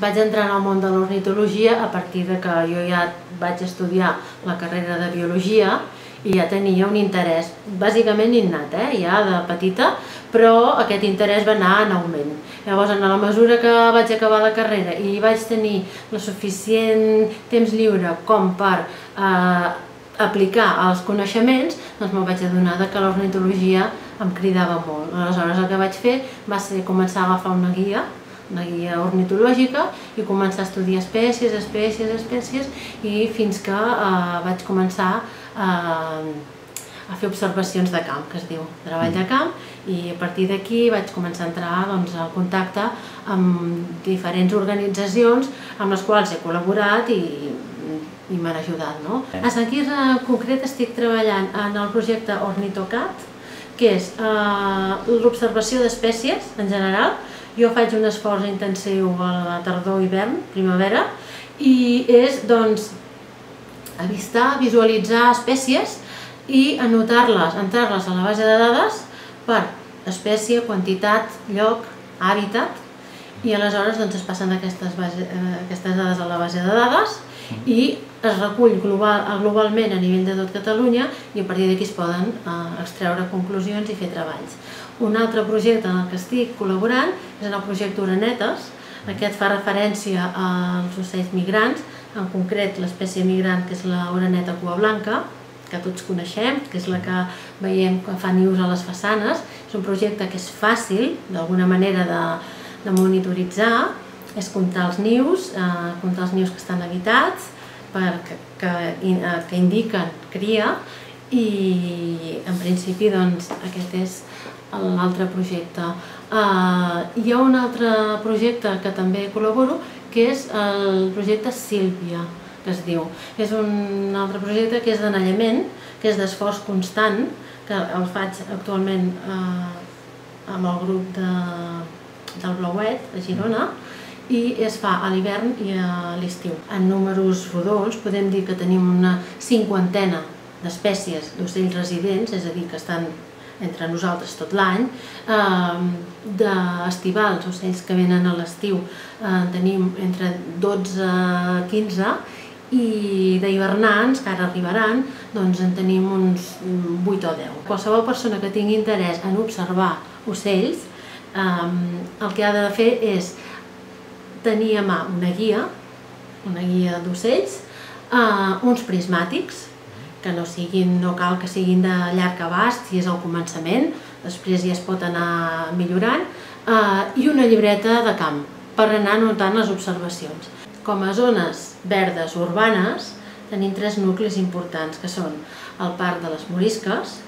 vaig entrar en el món de l'ornitologia a partir de que jo ja vaig estudiar la carrera de biologia i ja tenia un interès bàsicament innat, ja de petita, però aquest interès va anar en augment. Llavors, en la mesura que vaig acabar la carrera i vaig tenir el suficient temps lliure com per aplicar els coneixements, doncs me'n vaig adonar que l'ornitologia em cridava molt. Aleshores, el que vaig fer va ser començar a agafar una guia ornitològica i començar a estudiar espècies i fins que vaig començar a fer observacions de camp, que es diu treball de camp, i a partir d'aquí vaig començar a entrar en contacte amb diferents organitzacions amb les quals he col·laborat i m'han ajudat. A Sant Quirze en concret estic treballant en el projecte OrnitoCat, que és l'observació d'espècies en general. Jo faig un esforç intensiu a la tardor, hivern, primavera, i és avistar, visualitzar espècies i anotar-les, entrar-les a la base de dades per espècie, quantitat, lloc, hàbitat, i aleshores es passen aquestes dades a la base de dades i es recull globalment a nivell de tot Catalunya i a partir d'aquí es poden extreure conclusions i fer treballs. Un altre projecte en el que estic col·laborant és en el projecte Orenetes. Aquest fa referència als ocells migrants, en concret l'espècie migrant que és l'oreneta cua blanca, que tots coneixem, que és la que veiem que fa nius a les façanes. És un projecte que és fàcil, d'alguna manera, de monitoritzar, és comptar els nius que estan habitats, que indiquen cria, i en principi aquest és l'altre projecte. Hi ha un altre projecte que també col·laboro, que és el projecte Sílvia, que es diu. És un altre projecte que és d'anellament, que és d'esforç constant, que el faig actualment amb el grup del Blauet, de Girona, i es fa a l'hivern i a l'estiu. En números rodons podem dir que tenim una 50ena d'espècies d'ocells residents, és a dir, que estan entre nosaltres tot l'any. D'estivals, ocells que venen a l'estiu, tenim entre 12 i 15, i d'hivernants, que ara arribaran, en tenim uns 8 o 10. Qualsevol persona que tingui interès en observar ocells, el que ha de fer és tenir a mà una guia d'ocells, uns prismàtics, que no cal que siguin de llarg abast, si és al començament, després ja es pot anar millorant, i una llibreta de camp per anar anotant les observacions. Com a zones verdes urbanes tenim 3 nuclis importants, que són el Parc de les Morisques,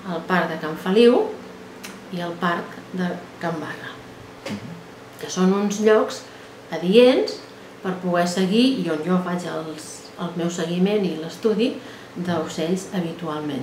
el Parc de Can Feliu i el Parc de Can Barra, que són uns llocs adients per poder seguir i on jo faig el meu seguiment i l'estudi d'ocells habitualment.